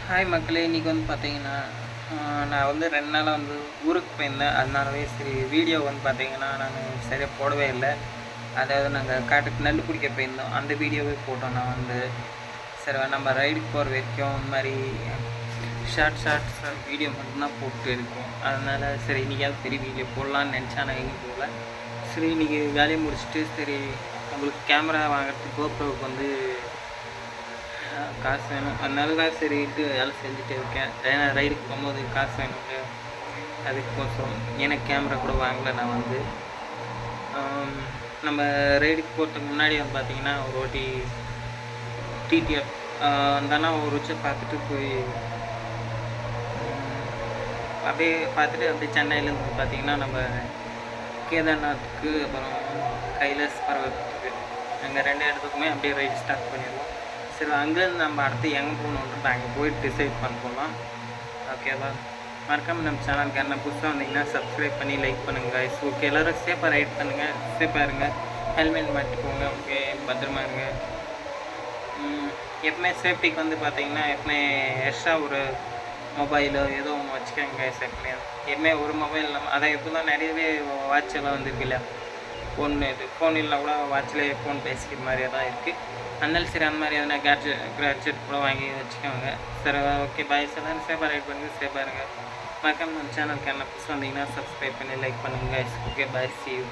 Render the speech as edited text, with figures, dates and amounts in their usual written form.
Hi மக்களே! இன்றைக்கி வந்து பார்த்தீங்கன்னா, நான் வந்து 2 நாளா வந்து ஊருக்கு போயிருந்தேன். அதனாலவே சரி வீடியோ வந்து பார்த்தீங்கன்னா, நான் சரியா போடவே இல்ல. அதாவது நாங்க காட்டுக்கு நெல்லு பிடிக்க போயிருந்தோம். அந்த வீடியோவே போட்டோம் நான் வந்து. சரி நம்ம ரைடுக்கு போகிற வரைக்கும் இந்த மாரி ஷார்ட்ஸா வீடியோ மட்டும் தான் போட்டு இருக்கோம். அதனால சரி இன்றைக்காவது பெரிய வீடியோ போடலான்னு நெனச்சேன். ஆனா எங்கேயும் போகல. சரி இன்றைக்கி வேலைய முடிச்சுட்டு சரி நம்மளுக்கு கேமரா வாங்குறதுக்கு GoProவுக்கு வந்து காசு வேணும். அதனால தான் சரின்ட்டு வேலை செஞ்சுட்டு இருக்கேன். ஏன்னா ரைடுக்கு போகும்போது காசு வேணும்ல. அதுக்கோசரம் ஏன்னா கேமரா கூட வாங்கல நான் வந்து. நம்ம ரைடுக்கு போகிறதுக்கு முன்னாடி வந்து பார்த்தீங்கன்னா, ஒரு வாட்டி டிடிஆர் அந்த அண்ணா ஒரு பார்த்துட்டு போய் அப்படியே பார்த்துட்டு அப்படியே சென்னையிலேருந்து வந்து பார்த்தீங்கன்னா, நம்ம கேதார்நாத்துக்கு அப்புறம் கைலாஸ் பர்வதத்துக்கு அங்கே 2 இடத்துக்குமே அப்படியே ரைடு ஸ்டார்ட் பண்ணிடுவோம். சரி அங்கேருந்து நம்ம அடுத்து எங்கே போகணுன்றது அங்கே போயிட்டு டிசைட் பண்ணலாம். ஓகேவா? மறக்காமல் நம்ம சேனலுக்கு யாருன்னா புதுசாக வந்தீங்கன்னா சப்ஸ்கிரைப் பண்ணி லைக் பண்ணுங்கள் கைஸ். ஓகே எல்லோரும் சேஃபாக ரைட் பண்ணுங்கள், சேஃபாக இருங்க, ஹெல்மெட் மாட்டிக்கோங்க. ஓகே பத்திரமா இருங்க. எப்பவுமே சேஃப்டிக்கு வந்து பார்த்தீங்கன்னா எப்பவுமே எக்ஸ்ட்ரா ஒரு மொபைலோ ஏதோ ஒன்று வச்சுக்கோங்க கைஸ். எப்பவுமே ஒரு மொபைல் இல்லாமல் அதான் இப்போ தான் நிறையவே வாட்ச் எல்லாம் வந்துருக்கு இல்லையா, ஃபோன் இல்லைனா கூட வாட்ச்லேயே ஃபோன் பேசிக்கிற மாதிரியே தான் இருக்குது. அதனால சரி அந்த மாதிரி எதனா கேட்ஜெட் கூட வாங்கி வச்சுக்கோங்க. சரி ஓகே பாய். சார் சேஃபாக ரைட் பண்ணுங்கள், சேஃபாக இருங்க. மறக்காம நம்ம சேனலுக்கு என்ன புதுசு வந்தீங்கன்னா சப்ஸ்கிரைப் பண்ணி லைக் பண்ணுங்கள். Okay bye, C you.